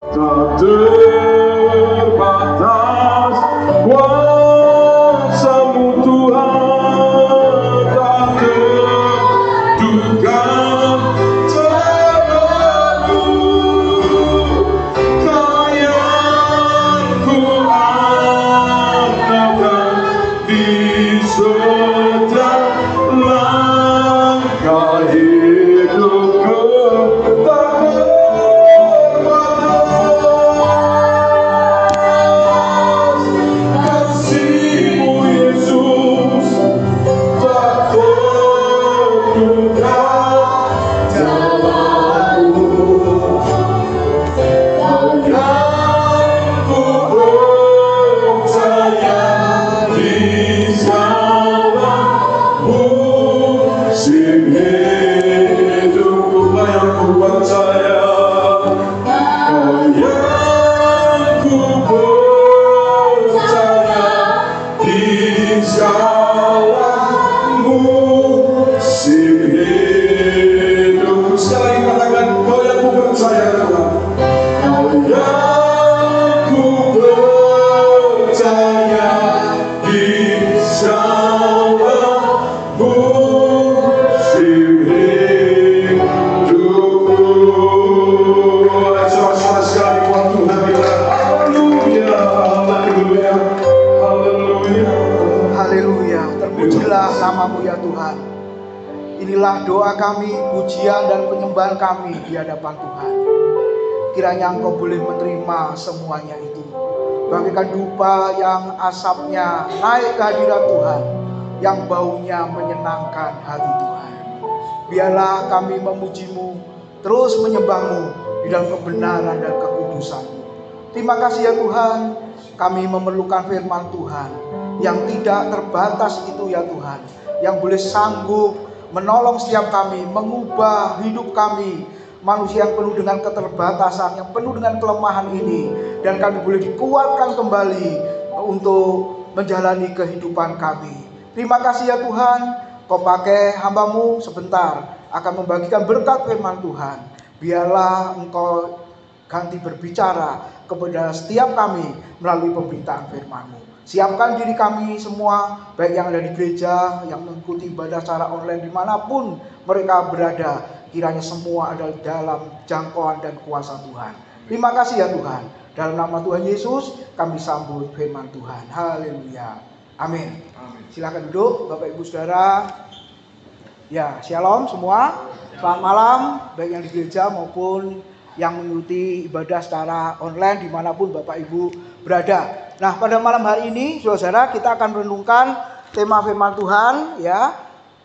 Tak terbatas kuasa-Mu Tuhan, tak terduga cara-Mu, yang ku andalkan di setiap langkah hidupku. Doa kami, pujian dan penyembahan kami di hadapan Tuhan. Kiranya Engkau boleh menerima semuanya itu. Bagaikan dupa yang asapnya naik ke hadirat Tuhan, yang baunya menyenangkan hati Tuhan. Biarlah kami memuji-Mu, terus menyembah-Mu di dalam kebenaran dan kekudusan-Mu. Terima kasih ya Tuhan, kami memerlukan firman Tuhan yang tidak terbatas itu ya Tuhan, yang boleh sanggup menolong setiap kami, mengubah hidup kami, manusia yang penuh dengan keterbatasan, yang penuh dengan kelemahan ini, dan kami boleh dikuatkan kembali untuk menjalani kehidupan kami. Terima kasih ya Tuhan, Kau pakai hamba-Mu sebentar akan membagikan berkat firman Tuhan. Biarlah Engkau ganti berbicara kepada setiap kami melalui pemberitaan firman-Mu. Siapkan diri kami semua, baik yang ada di gereja, yang mengikuti ibadah secara online dimanapun mereka berada. Kiranya semua ada dalam jangkauan dan kuasa Tuhan. Terima kasih ya Tuhan. Dalam nama Tuhan Yesus kami sambut firman Tuhan. Haleluya. Amin. Silakan duduk Bapak Ibu Saudara. Ya, shalom semua. Selamat malam, baik yang di gereja maupun yang mengikuti ibadah secara online dimanapun Bapak Ibu berada. Nah, pada malam hari ini, saudara, kita akan merenungkan tema firman Tuhan. Ya,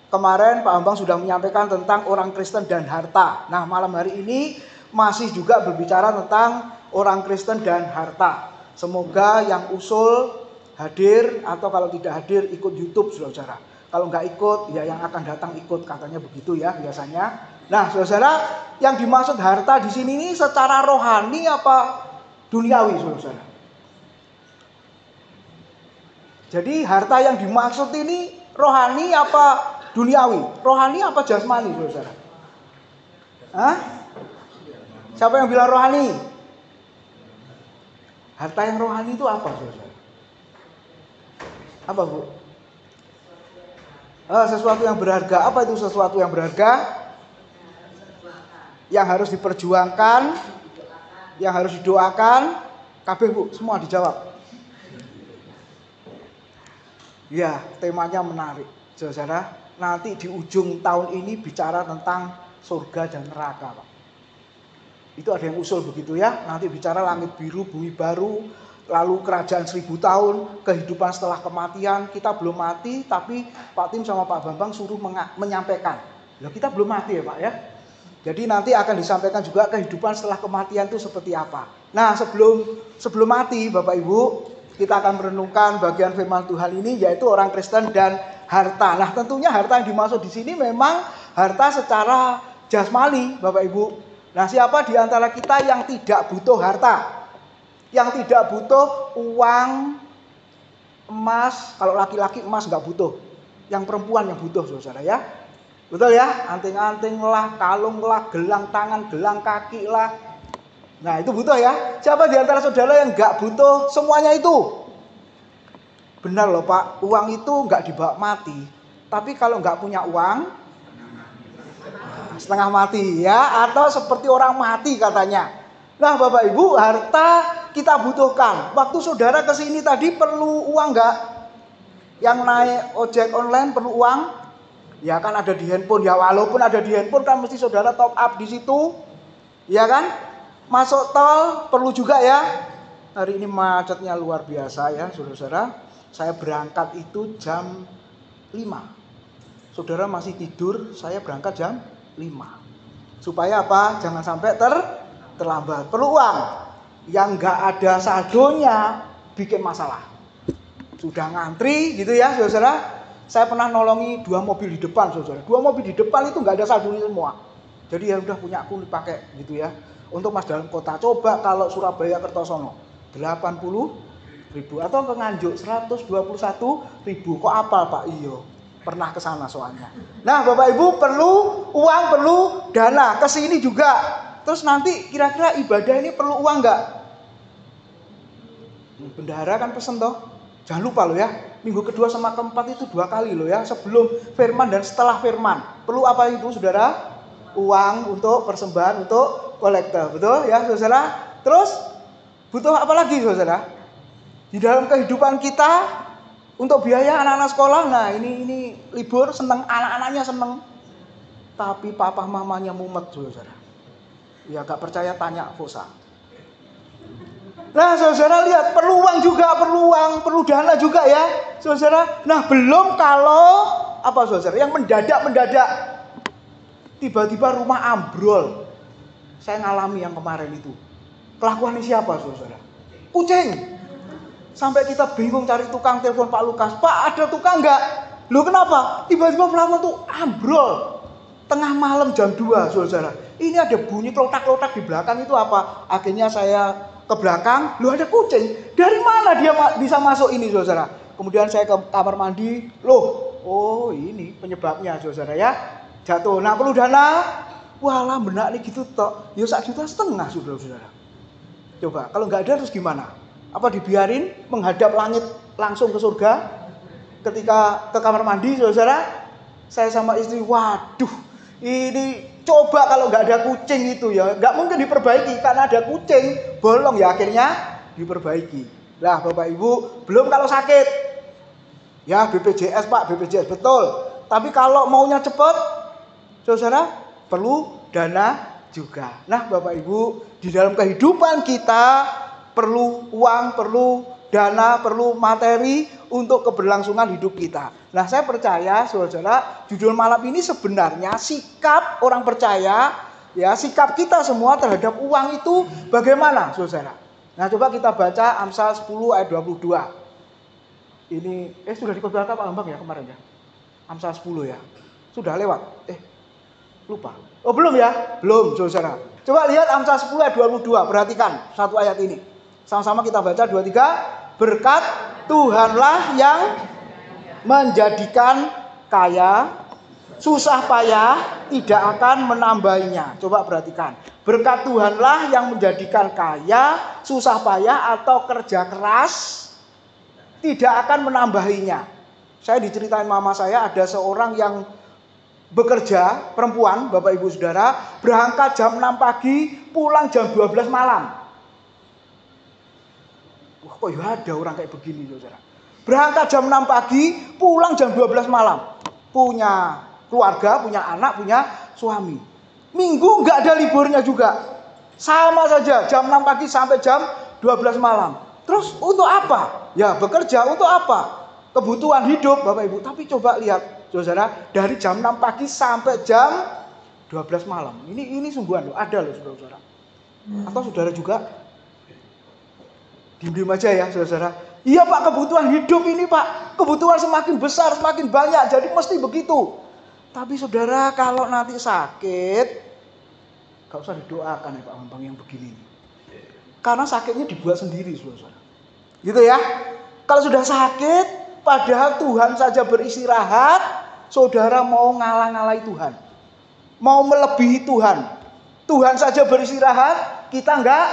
kemarin Pak Ambang sudah menyampaikan tentang orang Kristen dan harta. Nah, malam hari ini masih juga berbicara tentang orang Kristen dan harta. Semoga yang usul hadir, atau kalau tidak hadir ikut YouTube, saudara. Kalau nggak ikut, ya yang akan datang ikut, katanya begitu ya biasanya. Nah, saudara, yang dimaksud harta di sini ini secara rohani apa duniawi, saudara? Jadi harta yang dimaksud ini rohani apa duniawi? Rohani apa jasmani, saudara? Hah? Siapa yang bilang rohani? Harta yang rohani itu apa, saudara? Apa, Bu? Sesuatu yang berharga. Apa itu sesuatu yang berharga? Yang harus diperjuangkan, yang harus didoakan. Kabeh, Bu, semua dijawab. Ya, temanya menarik, saudara. Nanti di ujung tahun ini bicara tentang surga dan neraka, Pak. Itu ada yang usul begitu ya. Nanti bicara langit biru, bumi baru, lalu kerajaan 1000 tahun, kehidupan setelah kematian. Kita belum mati, tapi Pak Tim sama Pak Bambang suruh menyampaikan. Loh, kita belum mati ya Pak ya. Jadi nanti akan disampaikan juga kehidupan setelah kematian itu seperti apa. Nah, sebelum mati Bapak Ibu, kita akan merenungkan bagian firman Tuhan ini, yaitu orang Kristen dan harta. Nah, tentunya harta yang dimaksud di sini memang harta secara jasmani, Bapak Ibu. Nah, siapa di antara kita yang tidak butuh harta? Yang tidak butuh uang, emas. Kalau laki-laki emas nggak butuh. Yang perempuan yang butuh, saudara ya. Betul ya? Anting-anting lah, kalung lah, gelang tangan, gelang kaki lah. Nah itu butuh ya. Siapa di antara saudara yang nggak butuh semuanya itu? Benar loh Pak, uang itu nggak dibawa mati. Tapi kalau nggak punya uang, setengah mati ya. Atau seperti orang mati katanya. Nah Bapak Ibu, harta kita butuhkan. Waktu saudara kesini tadi perlu uang nggak? Yang naik ojek online perlu uang? Ya kan ada di handphone. Ya walaupun ada di handphone kan mesti saudara top up di situ. Ya kan? Masuk tol perlu juga ya. Hari ini macetnya luar biasa ya saudara-saudara. Saya berangkat itu jam 5. Saudara masih tidur, saya berangkat jam 5. Supaya apa? Jangan sampai terlambat. Perlu uang. Yang nggak ada saldonya bikin masalah. Sudah ngantri gitu ya saudara. Saya pernah nolongi 2 mobil di depan saudara. 2 mobil di depan itu nggak ada saldonya semua. Jadi ya udah punya aku dipakai gitu ya. Untuk Mas dalam kota, coba kalau Surabaya Kertosono 80.000 atau ke Nganjuk 121.000. Kok apal Pak? Iya, pernah ke sana soalnya. Nah, Bapak Ibu perlu uang, perlu dana. Kesini juga. Terus nanti kira-kira ibadah ini perlu uang nggak? Bendahara kan pesen toh. Jangan lupa loh ya. Minggu kedua sama keempat itu 2 kali loh ya. Sebelum firman dan setelah firman. Perlu apa itu saudara? Uang untuk persembahan untuk kolektor, betul ya saudara? Terus butuh apa lagi saudara? Di dalam kehidupan kita untuk biaya anak-anak sekolah. Nah ini libur seneng, anak-anaknya seneng. Tapi papa mamanya mumet saudara. Ya gak percaya tanya Fosa. Nah saudara lihat perlu uang juga, perlu dana juga ya saudara. Nah belum kalau apa saudara yang mendadak tiba-tiba rumah ambrol. Saya ngalami yang kemarin itu. Kelakuan siapa saudara? Kucing. Sampai kita bingung cari tukang, telepon Pak Lukas. Pak ada tukang nggak? Loh kenapa? Tiba-tiba pelafon tuh ambrol. Tengah malam jam 2 saudara. Ini ada bunyi klotak-klotak di belakang itu apa? Akhirnya saya ke belakang. Loh ada kucing. Dari mana dia bisa masuk ini saudara? Kemudian saya ke kamar mandi. Loh, oh ini penyebabnya saudara ya. Jatuh. Nah perlu dana. Walah benak nih gitu tok. Ya 1,5 juta saudara-saudara. Coba kalau nggak ada terus gimana? Apa dibiarin menghadap langit langsung ke surga? Ketika ke kamar mandi saudara, saya sama istri, waduh ini coba kalau nggak ada kucing itu ya nggak mungkin diperbaiki karena ada kucing bolong ya akhirnya diperbaiki. Lah Bapak Ibu belum kalau sakit ya BPJS Pak, BPJS betul. Tapi kalau maunya cepat saudara perlu dana juga. Nah Bapak Ibu di dalam kehidupan kita perlu uang, perlu dana, perlu materi untuk keberlangsungan hidup kita. Nah saya percaya saudara judul malam ini sebenarnya sikap orang percaya ya, sikap kita semua terhadap uang itu bagaimana saudara. Nah coba kita baca Amsal 10 ayat 22. Ini sudah dikhotbahkan Pak Bambang ya kemarin ya. Amsal 10 ya. Sudah lewat. Lupa. Oh belum ya? Belum saudara. Coba lihat Amsal 10 ayat 22. Perhatikan satu ayat ini. Sama-sama kita baca 2-3. Berkat Tuhanlah yang menjadikan kaya, susah payah tidak akan menambahinya. Coba perhatikan. Berkat Tuhanlah yang menjadikan kaya, susah payah atau kerja keras tidak akan menambahinya. Saya diceritain mama saya ada seorang yang bekerja, perempuan, Bapak Ibu Saudara, berangkat jam 6 pagi, pulang jam 12 malam. Wah, kok ya ada orang kayak begini, Saudara. Berangkat jam 6 pagi, pulang jam 12 malam. Punya keluarga, punya anak, punya suami. Minggu nggak ada liburnya juga. Sama saja, jam 6 pagi sampai jam 12 malam. Terus untuk apa? Ya bekerja untuk apa? Kebutuhan hidup, Bapak Ibu. Tapi coba lihat, saudara, dari jam 6 pagi sampai jam 12 malam. Ini sungguhan loh, ada loh saudara-saudara. Atau saudara juga diem-diem aja ya saudara. Iya Pak, kebutuhan hidup ini Pak, kebutuhan semakin besar, semakin banyak, jadi mesti begitu. Tapi saudara kalau nanti sakit, gak usah didoakan ya Pak Bambang yang begini. Karena sakitnya dibuat sendiri saudara. Gitu ya. Kalau sudah sakit, padahal Tuhan saja beristirahat, saudara mau ngalah-ngalahi Tuhan. Mau melebihi Tuhan. Tuhan saja beristirahat, kita nggak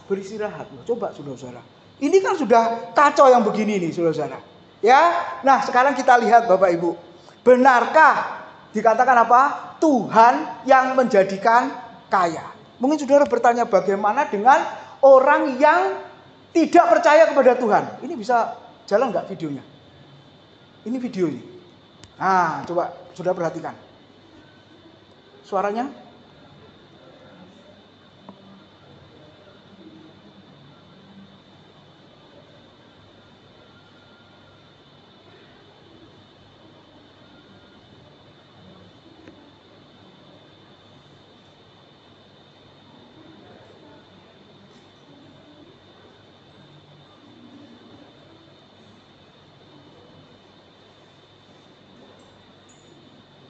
beristirahat. Coba saudara-saudara. Ini kan sudah kacau yang begini nih saudara-saudara. Ya, nah sekarang kita lihat Bapak Ibu. Benarkah dikatakan apa? Tuhan yang menjadikan kaya. Mungkin saudara bertanya bagaimana dengan orang yang tidak percaya kepada Tuhan. Ini bisa jalan nggak videonya? Ini video ini. Nah, coba saudara perhatikan. Suaranya?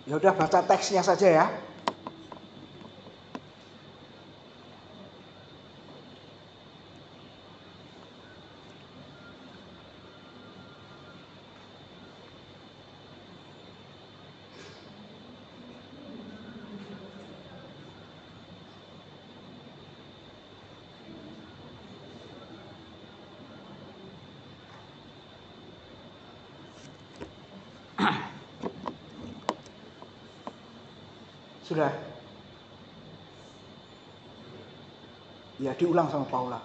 Ya udah baca teksnya saja ya. Sudah. Ya diulang sama Paula.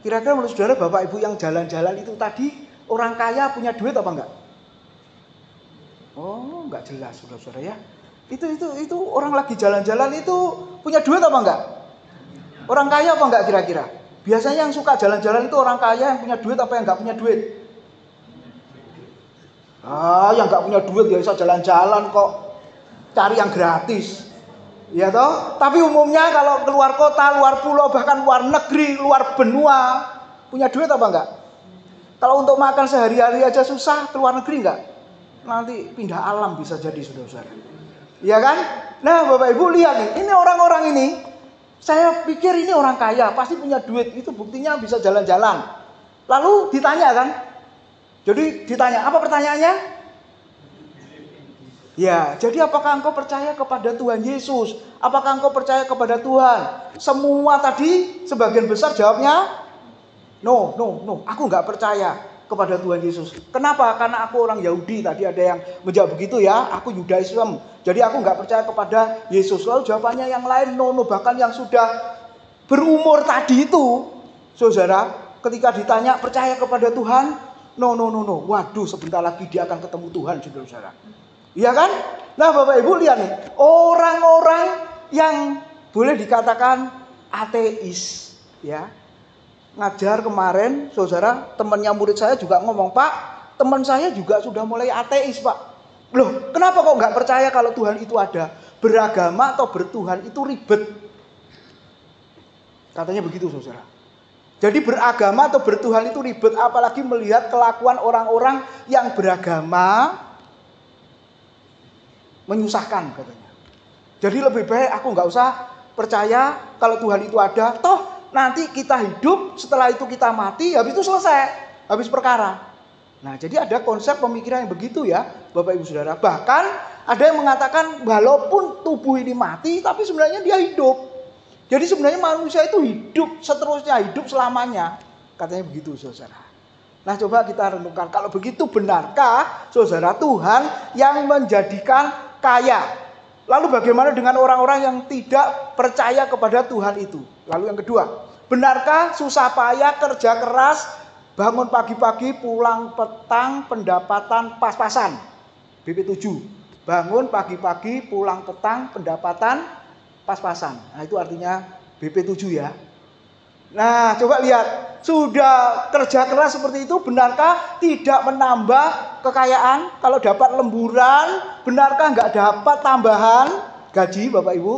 Kira-kira menurut saudara Bapak Ibu yang jalan-jalan itu tadi orang kaya punya duit apa enggak? Oh, enggak jelas saudara-saudara ya. Itu orang lagi jalan-jalan itu punya duit apa enggak? Orang kaya apa enggak kira-kira? Biasanya yang suka jalan-jalan itu orang kaya yang punya duit apa yang enggak punya duit? Yang enggak punya duit ya bisa jalan-jalan kok. Cari yang gratis. Ya toh? Tapi umumnya kalau keluar kota, luar pulau, bahkan luar negeri, luar benua, punya duit apa enggak? Kalau untuk makan sehari-hari aja susah, keluar negeri enggak? Nanti pindah alam bisa jadi saudara-saudara. Iya kan? Nah, Bapak Ibu lihat nih, ini orang-orang ini, saya pikir ini orang kaya, pasti punya duit, itu buktinya bisa jalan-jalan. Lalu ditanya kan? Jadi ditanya, apa pertanyaannya? Ya, jadi apakah engkau percaya kepada Tuhan Yesus? Apakah engkau percaya kepada Tuhan? Semua tadi sebagian besar jawabnya no. Aku nggak percaya kepada Tuhan Yesus. Kenapa? Karena aku orang Yahudi. Tadi ada yang menjawab begitu ya. Aku Yudaism. Jadi aku nggak percaya kepada Yesus. Lalu jawabannya yang lain no. Bahkan yang sudah berumur tadi itu, saudara, ketika ditanya percaya kepada Tuhan, no. Waduh, sebentar lagi dia akan ketemu Tuhan, saudara-saudara. Iya kan? Nah Bapak Ibu lihat nih, orang-orang yang boleh dikatakan ateis, ya. Ngajar kemarin, saudara, temannya murid saya juga ngomong, Pak, teman saya juga sudah mulai ateis, Pak. Loh, kenapa kok nggak percaya kalau Tuhan itu ada? Beragama atau bertuhan itu ribet. Katanya begitu, saudara. Jadi beragama atau bertuhan itu ribet, apalagi melihat kelakuan orang-orang yang beragama menyusahkan katanya. Jadi lebih baik aku nggak usah percaya kalau Tuhan itu ada. Toh nanti kita hidup, setelah itu kita mati, habis itu selesai, habis perkara. Nah jadi ada konsep pemikiran yang begitu ya Bapak Ibu Saudara. Bahkan ada yang mengatakan walaupun tubuh ini mati, tapi sebenarnya dia hidup. Jadi sebenarnya manusia itu hidup seterusnya, hidup selamanya. Katanya begitu saudara. Nah coba kita renungkan, kalau begitu benarkah saudara Tuhan yang menjadikan kaya? Lalu bagaimana dengan orang-orang yang tidak percaya kepada Tuhan itu? Lalu yang kedua, benarkah susah payah, kerja keras, bangun pagi-pagi, pulang petang, pendapatan pas-pasan? BP7, bangun pagi-pagi, pulang petang, pendapatan pas-pasan. Nah itu artinya BP7 ya. Nah coba lihat, sudah kerja keras seperti itu, benarkah tidak menambah kekayaan? Kalau dapat lemburan, benarkah nggak dapat tambahan gaji Bapak Ibu?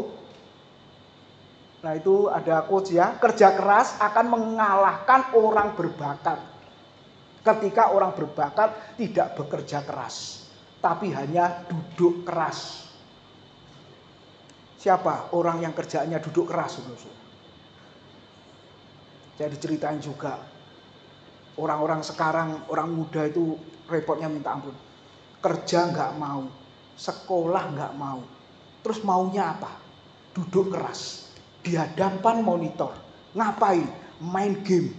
Nah itu ada quotes ya, kerja keras akan mengalahkan orang berbakat. Ketika orang berbakat tidak bekerja keras, tapi hanya duduk keras. Siapa orang yang kerjaannya duduk keras? Saya diceritain juga, orang-orang sekarang, orang muda itu repotnya minta ampun. Kerja nggak mau, sekolah nggak mau, terus maunya apa? Duduk keras. di hadapan monitor. Ngapain? Main game.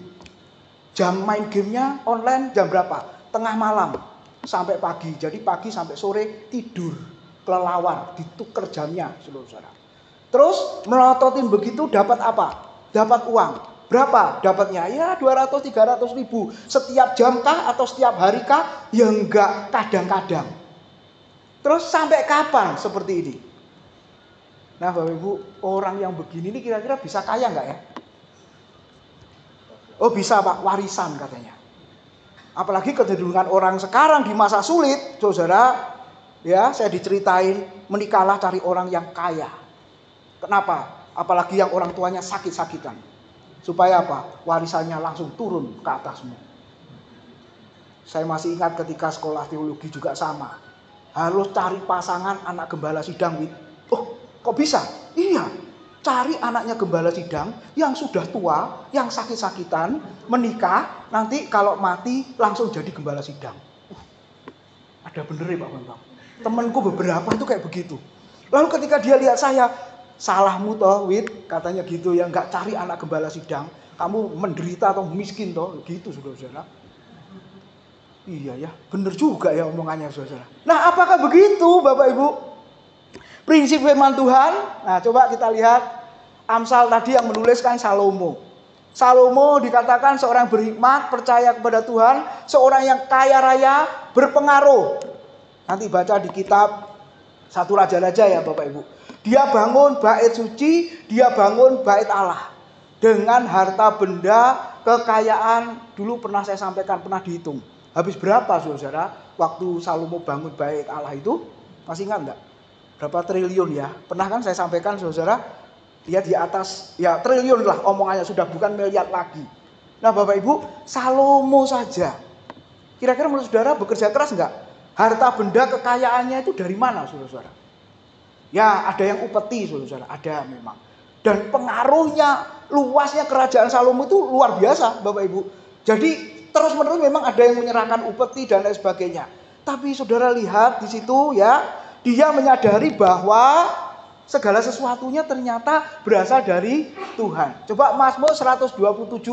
Jam main gamenya online jam berapa? Tengah malam sampai pagi. Jadi pagi sampai sore tidur, kelelawar, ditukar jamnya, saudara. Terus melototin begitu dapat apa? Dapat uang. Berapa dapatnya? Ya 200-300 ribu. Setiap jam kah atau setiap hari kah? Ya enggak, kadang-kadang. Terus sampai kapan seperti ini? Nah Bapak Ibu, orang yang begini ini kira-kira bisa kaya enggak ya? Oh bisa Pak, warisan katanya. Apalagi kecenderungan orang sekarang di masa sulit, saudara. Ya, saya diceritain menikahlah cari orang yang kaya. Kenapa? Apalagi yang orang tuanya sakit-sakitan. Supaya apa? Warisannya langsung turun ke atasmu. Saya masih ingat ketika sekolah teologi juga sama. Harus cari pasangan anak gembala sidang. Oh, kok bisa? Iya. Cari anaknya gembala sidang yang sudah tua, yang sakit-sakitan, menikah, nanti kalau mati langsung jadi gembala sidang. Ada bener ya Pak Bambang? Temanku beberapa itu kayak begitu. Lalu ketika dia lihat saya, salahmu toh Wid, katanya gitu ya, nggak cari anak gembala sidang, kamu menderita atau miskin toh, gitu saudara-saudara. Iya ya, bener juga ya omongannya saudara. Nah apakah begitu Bapak Ibu? Prinsip firman Tuhan. Nah coba kita lihat Amsal tadi yang menuliskan Salomo. Salomo dikatakan seorang berhikmat, percaya kepada Tuhan, seorang yang kaya raya, berpengaruh. Nanti baca di kitab 1 Raja-Raja ya Bapak Ibu. Dia bangun bait suci, dia bangun bait Allah. Dengan harta benda, kekayaan, dulu pernah saya sampaikan, pernah dihitung. Habis berapa saudara waktu Salomo bangun bait Allah itu? Masih ingat enggak? Berapa triliun ya? Pernah kan saya sampaikan saudara, dia di atas ya triliun lah omongannya, sudah bukan miliar lagi. Nah Bapak Ibu, Salomo saja. Kira-kira menurut saudara bekerja keras enggak? Harta benda kekayaannya itu dari mana saudara-saudara? Ya ada yang upeti saudara-saudara, ada memang. Dan pengaruhnya, luasnya kerajaan Salomo itu luar biasa Bapak Ibu. Jadi terus-menerus memang ada yang menyerahkan upeti dan lain sebagainya. Tapi saudara lihat di situ ya, dia menyadari bahwa segala sesuatunya ternyata berasal dari Tuhan. Coba Mazmur 127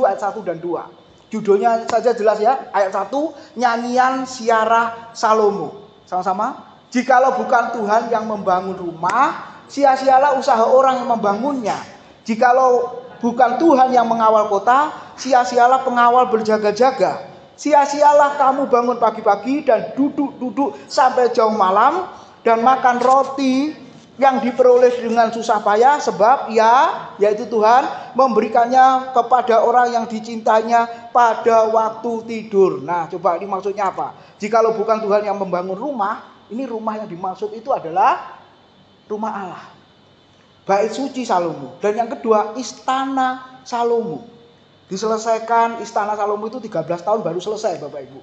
ayat 1 dan 2. Judulnya saja jelas ya. Ayat 1, nyanyian siarah Salomo. Sama-sama. Jikalau bukan Tuhan yang membangun rumah, sia-sialah usaha orang yang membangunnya. Jikalau bukan Tuhan yang mengawal kota, sia-sialah pengawal berjaga-jaga. Sia-sialah kamu bangun pagi-pagi dan duduk-duduk sampai jauh malam, dan makan roti yang diperoleh dengan susah payah, sebab yaitu Tuhan memberikannya kepada orang yang dicintainya pada waktu tidur. Nah coba ini maksudnya apa? Jikalau bukan Tuhan yang membangun rumah, ini rumah yang dimaksud itu adalah rumah Allah, bait suci Salomo. Dan yang kedua, istana Salomo. Diselesaikan istana Salomo itu 13 tahun baru selesai Bapak Ibu.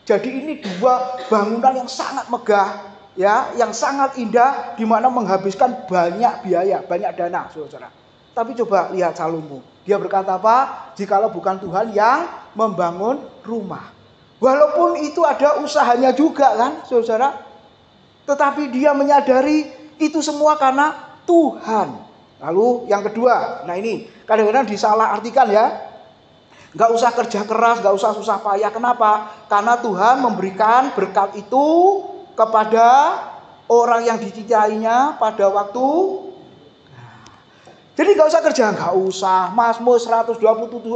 Jadi ini dua bangunan yang sangat megah, ya, yang sangat indah, di mana menghabiskan banyak biaya, banyak dana, saudara. Tapi coba lihat Salomo. Dia berkata apa? Jikalau bukan Tuhan yang membangun rumah. Walaupun itu ada usahanya juga kan, saudara. Tetapi dia menyadari itu semua karena Tuhan. Lalu yang kedua, nah ini kadang-kadang disalah artikan ya. Gak usah kerja keras, gak usah susah payah. Kenapa? Karena Tuhan memberikan berkat itu kepada orang yang dicintainya pada waktu. Jadi gak usah kerja, gak usah. Mazmur 127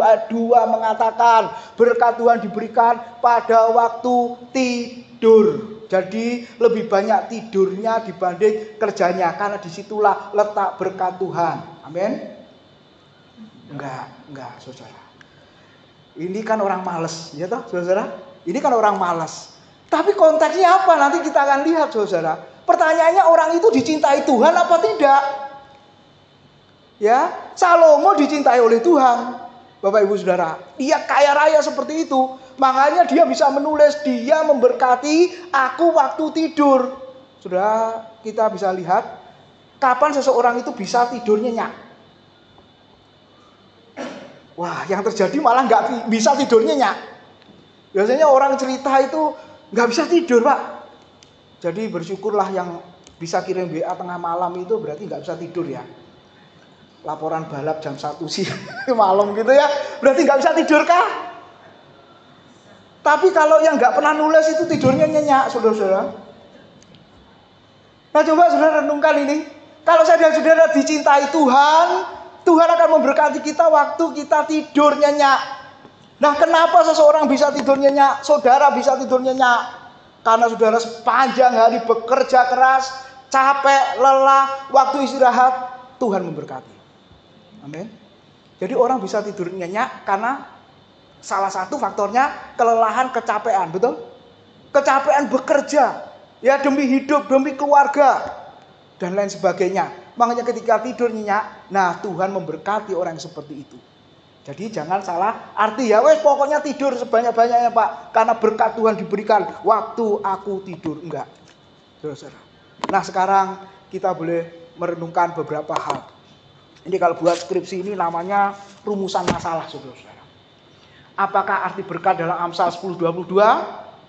ayat 2 mengatakan berkat Tuhan diberikan pada waktu tidur. Jadi lebih banyak tidurnya dibanding kerjanya, karena disitulah letak berkat Tuhan. Amin. Enggak, saudara. Ini kan orang malas, ya toh, saudara? Ini kan orang malas. Tapi konteksnya apa? Nanti kita akan lihat, saudara. Pertanyaannya, orang itu dicintai Tuhan apa tidak? Ya, Salomo dicintai oleh Tuhan. Bapak Ibu Saudara, dia kaya raya seperti itu. Makanya dia bisa menulis, dia memberkati aku waktu tidur. Saudara, kita bisa lihat kapan seseorang itu bisa tidur nyenyak. Wah, yang terjadi malah nggak bisa tidur nyenyak. Biasanya orang cerita itu nggak bisa tidur, Pak. Jadi bersyukurlah yang bisa kirim WA tengah malam itu berarti nggak bisa tidur ya. laporan balap jam 1 siang malam gitu ya, berarti nggak bisa tidur kah? Tapi kalau yang nggak pernah nulis itu tidurnya nyenyak, saudara-saudara. Nah coba saudara renungkan ini. Kalau saya dan saudara dicintai Tuhan, Tuhan akan memberkati kita waktu kita tidur nyenyak. Nah kenapa seseorang bisa tidur nyenyak? Saudara bisa tidur nyenyak karena saudara sepanjang hari bekerja keras, capek, lelah, waktu istirahat, Tuhan memberkati. Amin. Jadi orang bisa tidur nyenyak karena salah satu faktornya kelelahan, kecapean, betul? Kecapean bekerja, ya demi hidup, demi keluarga, dan lain sebagainya. Makanya ketika tidur nyenyak, nah Tuhan memberkati orang yang seperti itu. Jadi jangan salah arti ya, wes pokoknya tidur sebanyak-banyaknya Pak, karena berkat Tuhan diberikan waktu aku tidur, enggak. Saudara. Nah sekarang kita boleh merenungkan beberapa hal. Ini kalau buat skripsi ini namanya rumusan masalah, saudara. Apakah arti berkat dalam Amsal 10:22?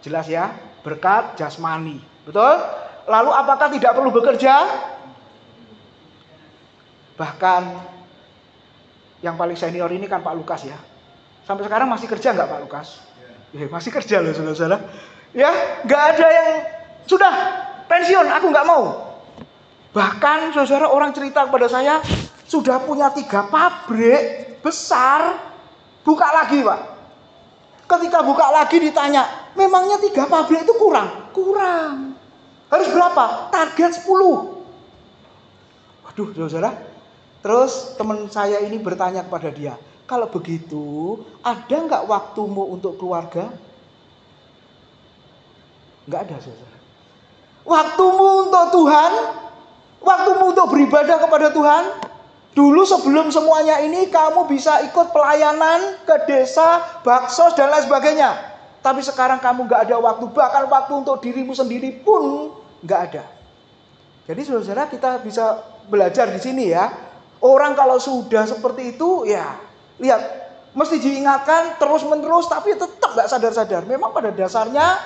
Jelas ya, berkat jasmani. Betul? Lalu apakah tidak perlu bekerja? Bahkan yang paling senior ini kan Pak Lukas ya. Sampai sekarang masih kerja nggak Pak Lukas? Ya, masih kerja loh saudara-saudara. Ya, nggak ada yang sudah pensiun, aku nggak mau. Bahkan saudara orang cerita kepada saya sudah punya 3 pabrik besar, buka lagi Pak. Ketika buka lagi ditanya, memangnya 3 pabrik itu kurang? Kurang. Harus berapa? Target 10. Waduh, saudara. Terus teman saya ini bertanya kepada dia, kalau begitu, ada nggak waktumu untuk keluarga? Nggak ada, saudara. Waktumu untuk Tuhan, waktumu untuk beribadah kepada Tuhan. Dulu sebelum semuanya ini kamu bisa ikut pelayanan ke desa, baksos dan lain sebagainya. Tapi sekarang kamu gak ada waktu, bahkan waktu untuk dirimu sendiri pun gak ada. Jadi saudara kita bisa belajar di sini ya. Orang kalau sudah seperti itu ya lihat, mesti diingatkan terus menerus tapi tetap gak sadar-sadar. Memang pada dasarnya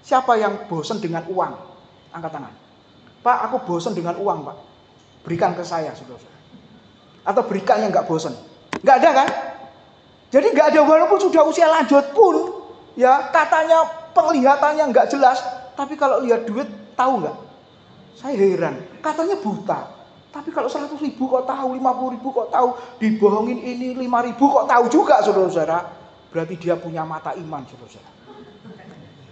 siapa yang bosan dengan uang? Angkat tangan. Pak, aku bosan dengan uang Pak. Berikan ke saya saudara. Atau berikan yang nggak bosan, nggak ada kan? Jadi nggak ada, walaupun sudah usia lanjut pun, ya katanya penglihatannya nggak jelas, tapi kalau lihat duit tahu nggak? Saya heran, katanya buta, tapi kalau 100.000 kok tahu, 50.000 kok tahu, dibohongin ini 5.000 kok tahu juga, saudara-saudara. Berarti dia punya mata iman, saudara-saudara.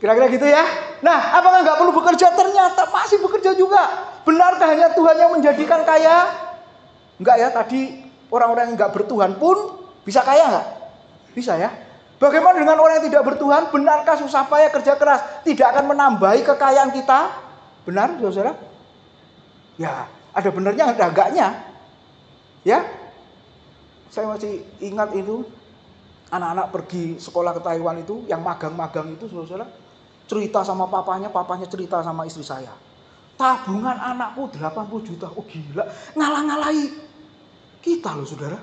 Kira-kira gitu ya. Nah, apakah nggak perlu bekerja? Ternyata masih bekerja juga. Benarkah hanya Tuhan yang menjadikan kaya? Enggak ya, tadi orang-orang yang enggak bertuhan pun bisa kaya enggak? Bisa ya. Bagaimana dengan orang yang tidak bertuhan? Benarkah susah payah kerja keras tidak akan menambahi kekayaan kita? Benar, saudara? Ya, ada benernya, ada enggaknya. Ya, saya masih ingat itu anak-anak pergi sekolah ke Taiwan itu, yang magang-magang itu, saudara, cerita sama papanya cerita sama istri saya. Tabungan anakku 80 juta. Oh gila, ngalah-ngalahi kita loh saudara.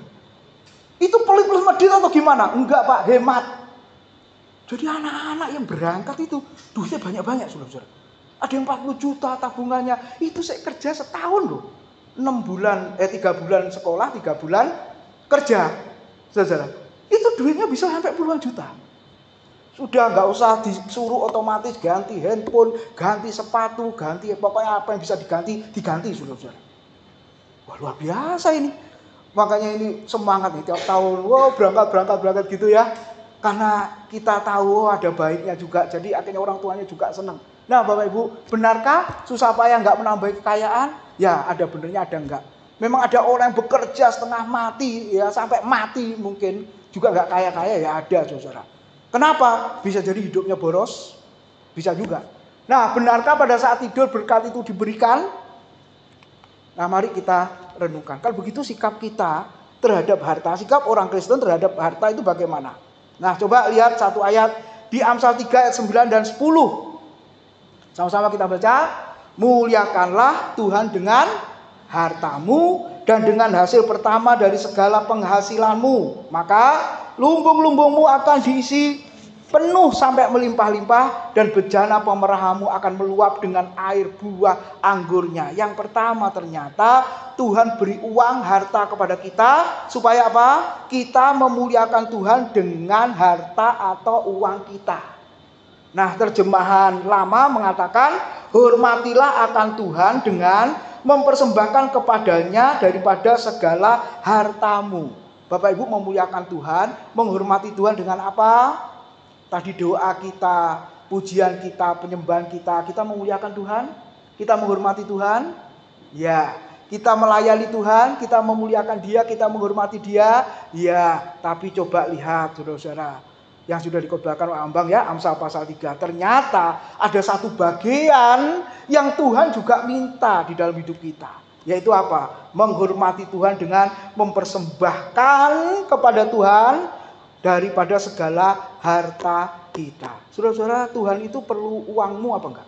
Itu pelit-pelit medit atau gimana? Enggak Pak, hemat. Jadi anak-anak yang berangkat itu duitnya banyak-banyak saudara. Ada yang 40 juta tabungannya. Itu saya kerja setahun loh. 3 bulan sekolah, 3 bulan kerja saudara. Itu duitnya bisa sampai puluhan juta. Sudah nggak usah disuruh otomatis ganti handphone, ganti sepatu, ganti pokoknya apa yang bisa diganti saudara. Wah luar biasa ini. Makanya ini semangat nih tiap tahun. Wow berangkat gitu ya. Karena kita tahu ada baiknya juga. Jadi akhirnya orang tuanya juga senang. Nah Bapak Ibu, benarkah susah payah nggak menambah kekayaan? Ya ada benernya ada enggak. Memang ada orang yang bekerja setengah mati ya sampai mati mungkin juga nggak kaya-kaya ya ada saudara. Kenapa? Bisa jadi hidupnya boros, bisa juga. Nah, benarkah pada saat tidur berkat itu diberikan? Nah, mari kita renungkan. Kalau begitu sikap kita terhadap harta, sikap orang Kristen terhadap harta itu bagaimana? Nah, coba lihat satu ayat di Amsal 3 ayat 9 dan 10. Sama-sama kita baca. Muliakanlah Tuhan dengan hartamu dan dengan hasil pertama dari segala penghasilanmu. Maka lumbung-lumbungmu akan diisi penuh sampai melimpah-limpah, dan bejana pemerahamu akan meluap dengan air buah anggurnya. Yang pertama, ternyata Tuhan beri uang, harta kepada kita supaya apa? Kita memuliakan Tuhan dengan harta atau uang kita. Nah, terjemahan lama mengatakan, hormatilah akan Tuhan dengan mempersembahkan kepadanya daripada segala hartamu. Bapak Ibu memuliakan Tuhan, menghormati Tuhan dengan apa? Tadi doa kita, pujian kita, penyembahan kita memuliakan Tuhan, kita menghormati Tuhan. Ya, kita melayani Tuhan, kita memuliakan Dia, kita menghormati Dia. Ya, tapi coba lihat saudara-saudara, yang sudah dikotbahkan oleh Ambang ya, Amsal pasal 3. Ternyata ada satu bagian yang Tuhan juga minta di dalam hidup kita. Yaitu apa? Menghormati Tuhan dengan mempersembahkan kepada Tuhan daripada segala harta kita. Saudara-saudara, Tuhan itu perlu uangmu apa enggak?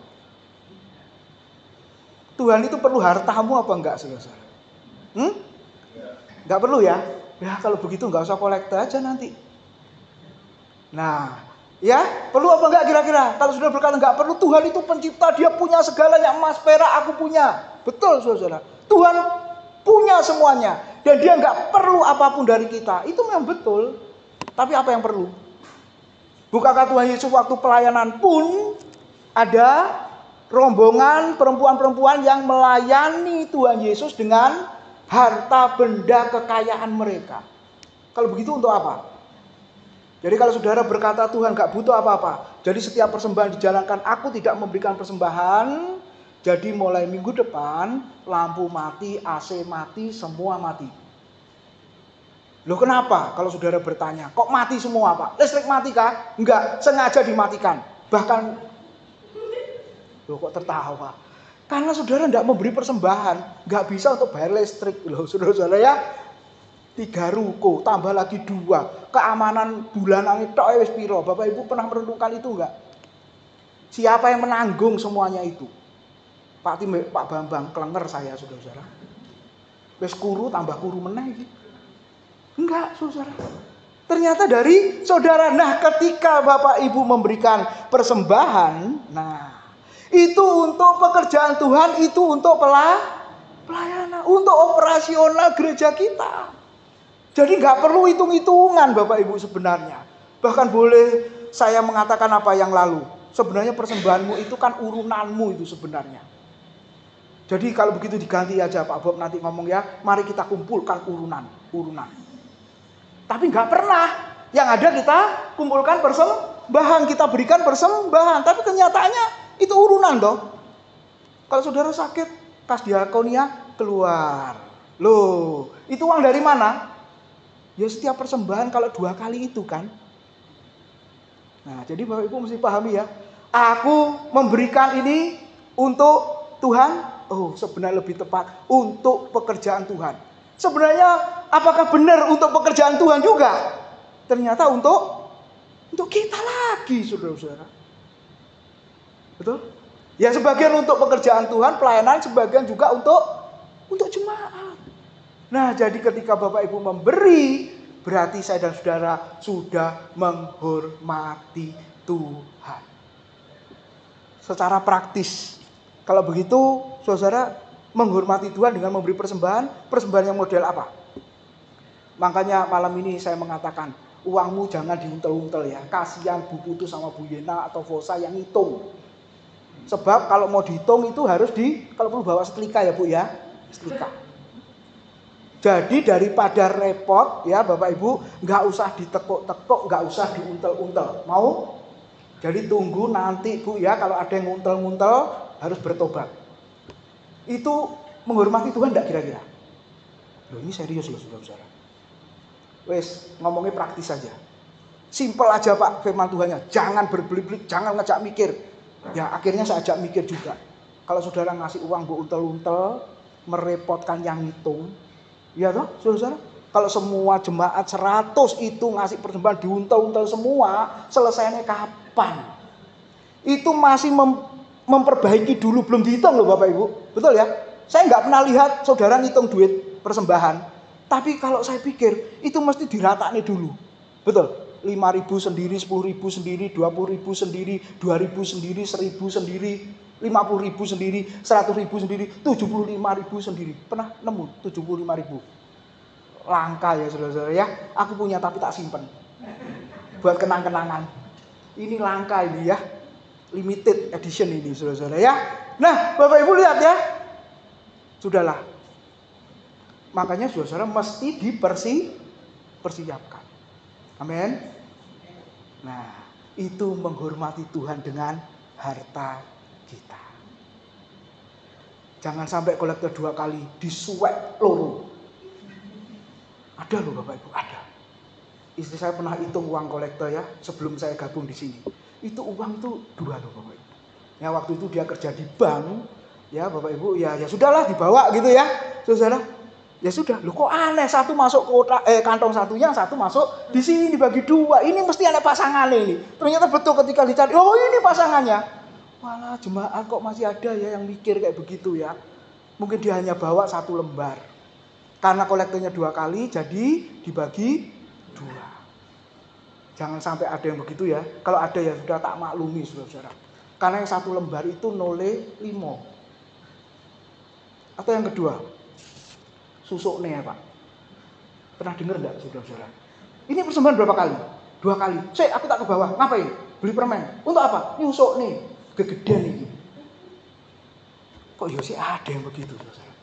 Tuhan itu perlu hartamu apa enggak, saudara-saudara? Enggak perlu ya? Ya kalau begitu enggak usah kolekte aja nanti. Nah, ya perlu apa enggak kira-kira? Kalau sudah berkata enggak perlu, Tuhan itu pencipta, Dia punya segalanya, emas, perak, aku punya. Betul saudara-saudara. Tuhan punya semuanya. Dan Dia enggak perlu apapun dari kita. Itu memang betul. Tapi apa yang perlu? Bukankah Tuhan Yesus waktu pelayanan pun ada rombongan perempuan-perempuan yang melayani Tuhan Yesus dengan harta benda kekayaan mereka. Kalau begitu untuk apa? Jadi kalau saudara berkata Tuhan gak butuh apa-apa, jadi setiap persembahan dijalankan, aku tidak memberikan persembahan, jadi mulai minggu depan lampu mati, AC mati, semua mati. Loh kenapa? Kalau saudara bertanya, kok mati semua Pak? Listrik mati kah? Enggak, sengaja dimatikan. Bahkan, loh kok tertawa? Karena saudara tidak memberi persembahan, nggak bisa untuk bayar listrik. Loh saudara-saudara ya, 3 ruko, tambah lagi 2. Keamanan bulanan itu wis piro. Bapak Ibu pernah merenungkan itu enggak? Siapa yang menanggung semuanya itu? Pak Bambang, kelenger saya saudara-saudara. Wis kuru tambah kuru meneh iki. Enggak, saudara. Ternyata dari saudara. Nah, ketika Bapak Ibu memberikan persembahan, nah, itu untuk pekerjaan Tuhan, itu untuk pelayanan, untuk operasional gereja kita. Jadi nggak perlu hitung-hitungan Bapak Ibu sebenarnya. Bahkan boleh saya mengatakan apa yang lalu. Sebenarnya persembahanmu itu kan urunanmu itu sebenarnya. Jadi kalau begitu diganti aja Pak Bob nanti ngomong ya, mari kita kumpulkan urunan. Tapi nggak pernah. Yang ada kita kumpulkan persembahan, kita berikan persembahan. Tapi kenyataannya itu urunan toh. Kalau saudara sakit, kas diakonia keluar. Loh, itu uang dari mana? Ya setiap persembahan kalau 2 kali itu kan. Nah, jadi Bapak Ibu mesti pahami ya. Aku memberikan ini untuk Tuhan. Oh, sebenarnya lebih tepat untuk pekerjaan Tuhan. Sebenarnya apakah benar untuk pekerjaan Tuhan juga? Ternyata untuk kita lagi, saudara-saudara. Betul? Ya sebagian untuk pekerjaan Tuhan, pelayanan, sebagian juga untuk jemaat. Nah, jadi ketika Bapak Ibu memberi, berarti saya dan saudara sudah menghormati Tuhan. Secara praktis, kalau begitu, saudara menghormati Tuhan dengan memberi persembahan yang model apa? Makanya malam ini saya mengatakan, uangmu jangan diuntel-untel ya. Kasihan Bu Putu sama Bu Yena atau Fosa yang hitung. Sebab kalau mau dihitung itu harus kalau perlu bawa setrika ya Bu ya, setrika. Jadi daripada repot ya Bapak Ibu, nggak usah ditekuk-tekuk, nggak usah diuntel-untel. Mau? Jadi tunggu nanti Bu ya, kalau ada yang nguntel-nguntel harus bertobat. Itu menghormati Tuhan enggak kira-kira? Loh ini serius loh saudara-saudara. Wes ngomongnya praktis saja. Simpel aja Pak firman Tuhannya. Jangan berbelit-belit, jangan ngajak mikir. Ya akhirnya saya ajak mikir juga. Kalau saudara ngasih uang bu untel-untel, merepotkan yang ngitung. Ya toh saudara-saudara. Kalau semua jemaat 100 itu ngasih persembahan diuntel-untel semua, selesainya kapan? Itu masih memperbaiki dulu, belum dihitung loh Bapak Ibu. Betul ya? Saya nggak pernah lihat saudara ngitung duit persembahan. Tapi kalau saya pikir, itu mesti diratakan dulu. Betul? 5.000 sendiri, 10.000 sendiri, 20.000 sendiri, 2.000 sendiri, 1.000 sendiri, 50.000 sendiri, 100.000 sendiri, 75.000 sendiri. Pernah nemu 75.000? Langka ya saudara-saudara ya. Aku punya tapi tak simpen. Buat kenang-kenangan. Ini langka ini ya. Limited edition ini saudara-saudara ya. Nah Bapak Ibu lihat ya. Sudahlah. Makanya saudara-saudara mesti dipersiapkan. Amin. Nah itu menghormati Tuhan dengan harta kita. Jangan sampai kolektor 2 kali disuwek loro. Ada loh Bapak Ibu, ada. Istri saya pernah hitung uang kolektor ya sebelum saya gabung di sini. Itu uang itu 2 loh Bapak Ibu. Ya waktu itu dia kerja di bank, ya Bapak Ibu, ya sudahlah dibawa gitu ya, saudara. Ya sudah, loh kok aneh, satu masuk kantong satunya, satu masuk di sini dibagi 2. Ini mesti ada pasangannya ini. Ternyata betul ketika dicari, oh ini pasangannya. Walah jemaat kok masih ada ya yang mikir kayak begitu ya. Mungkin dia hanya bawa 1 lembar. Karena kolektornya 2 kali, jadi dibagi 2. Jangan sampai ada yang begitu ya. Kalau ada ya sudah tak maklumi saudara. Karena yang 1 lembar itu 0,5. Atau yang kedua, susukne ya Pak. Pernah dengar enggak saudara-saudara? Ini persembahan berapa kali? 2 kali. Aku tak ke bawah. Ngapain? Beli permen. Untuk apa? Nyusuk nih. Kegedean ini. Kok ya sih ada yang begitu saudara?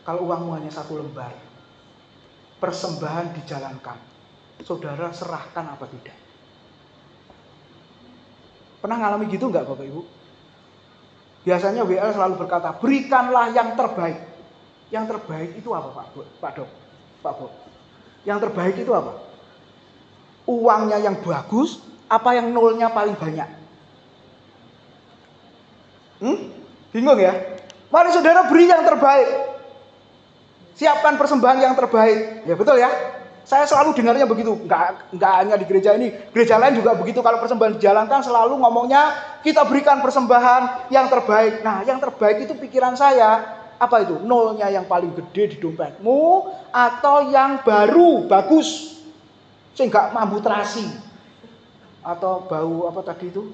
Kalau uangmu hanya 1 lembar, persembahan dijalankan. Saudara serahkan apa tidak? Pernah ngalami gitu enggak Bapak Ibu? Biasanya WL selalu berkata, berikanlah yang terbaik. Yang terbaik itu apa Pak Dok? Pak Bob? Yang terbaik itu apa? Uangnya yang bagus, apa yang nolnya paling banyak? Bingung ya? Mari saudara beri yang terbaik. Siapkan persembahan yang terbaik. Ya betul ya? Saya selalu dengarnya begitu. Enggak hanya di gereja ini. Gereja lain juga begitu. Kalau persembahan dijalankan selalu ngomongnya kita berikan persembahan yang terbaik. Nah yang terbaik itu pikiran saya. Apa itu? Nolnya yang paling gede di dompetmu. Atau yang baru, bagus. Sehingga mampu terasi. Atau bau apa tadi itu?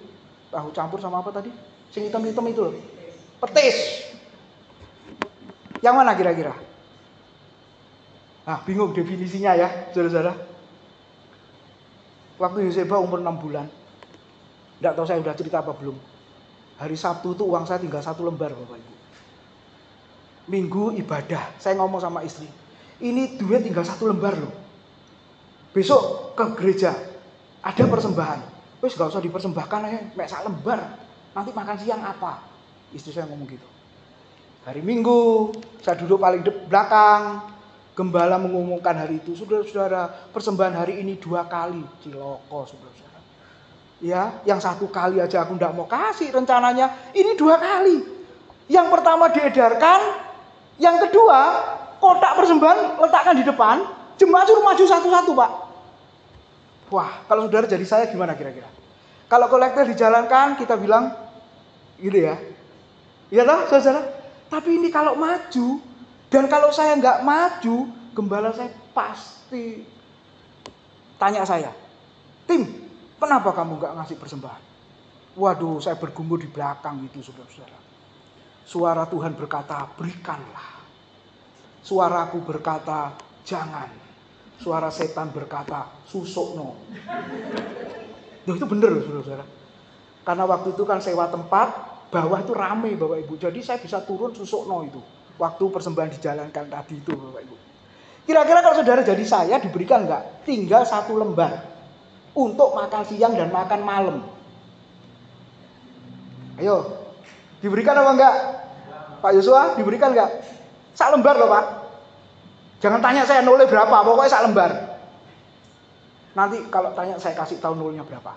Tahu campur sama apa tadi? Sing hitam-hitam itu loh. Petis. Yang mana kira-kira? Nah, bingung definisinya ya, saudara-saudara. Waktu Yoseba umur 6 bulan. Enggak tahu saya udah cerita apa belum. Hari Sabtu tuh uang saya tinggal 1 lembar, Bapak Ibu. Minggu ibadah, saya ngomong sama istri. Ini duit tinggal 1 lembar loh. Besok ke gereja, ada persembahan. Wes gak usah dipersembahkan aja, mek 1 lembar. Nanti makan siang apa? Istri saya ngomong gitu. Hari Minggu, saya duduk paling belakang. Gembala mengumumkan hari itu, saudara-saudara, persembahan hari ini 2 kali, ciloko, saudara-saudara. Ya, yang 1 kali aja aku nggak mau kasih rencananya, ini 2 kali. Yang pertama diedarkan, yang kedua kotak persembahan letakkan di depan, jemaat suruh maju satu-satu Pak. Wah, kalau saudara jadi saya gimana kira-kira? Kalau kolektor dijalankan, kita bilang, gitu ya. Iya lah, saudara. Tapi ini kalau maju. Dan kalau saya nggak maju, gembala saya pasti tanya saya, Tim, kenapa kamu nggak ngasih persembahan? Waduh, saya bergumul di belakang itu, saudara-saudara. Suara Tuhan berkata, berikanlah. Suaraku berkata, jangan. Suara setan berkata, susukno. Nah, itu benar loh, saudara-saudara. Karena waktu itu kan sewa tempat, bawah itu rame Bapak Ibu. Jadi saya bisa turun susukno itu. Waktu persembahan dijalankan tadi itu Bapak Ibu. Kira-kira kalau saudara jadi saya diberikan enggak? Tinggal 1 lembar. Untuk makan siang dan makan malam. Ayo. Diberikan apa enggak? Pak Yosua diberikan enggak? 1 lembar loh Pak. Jangan tanya saya nolnya berapa. Pokoknya 1 lembar. Nanti kalau tanya saya kasih tahu nolnya berapa.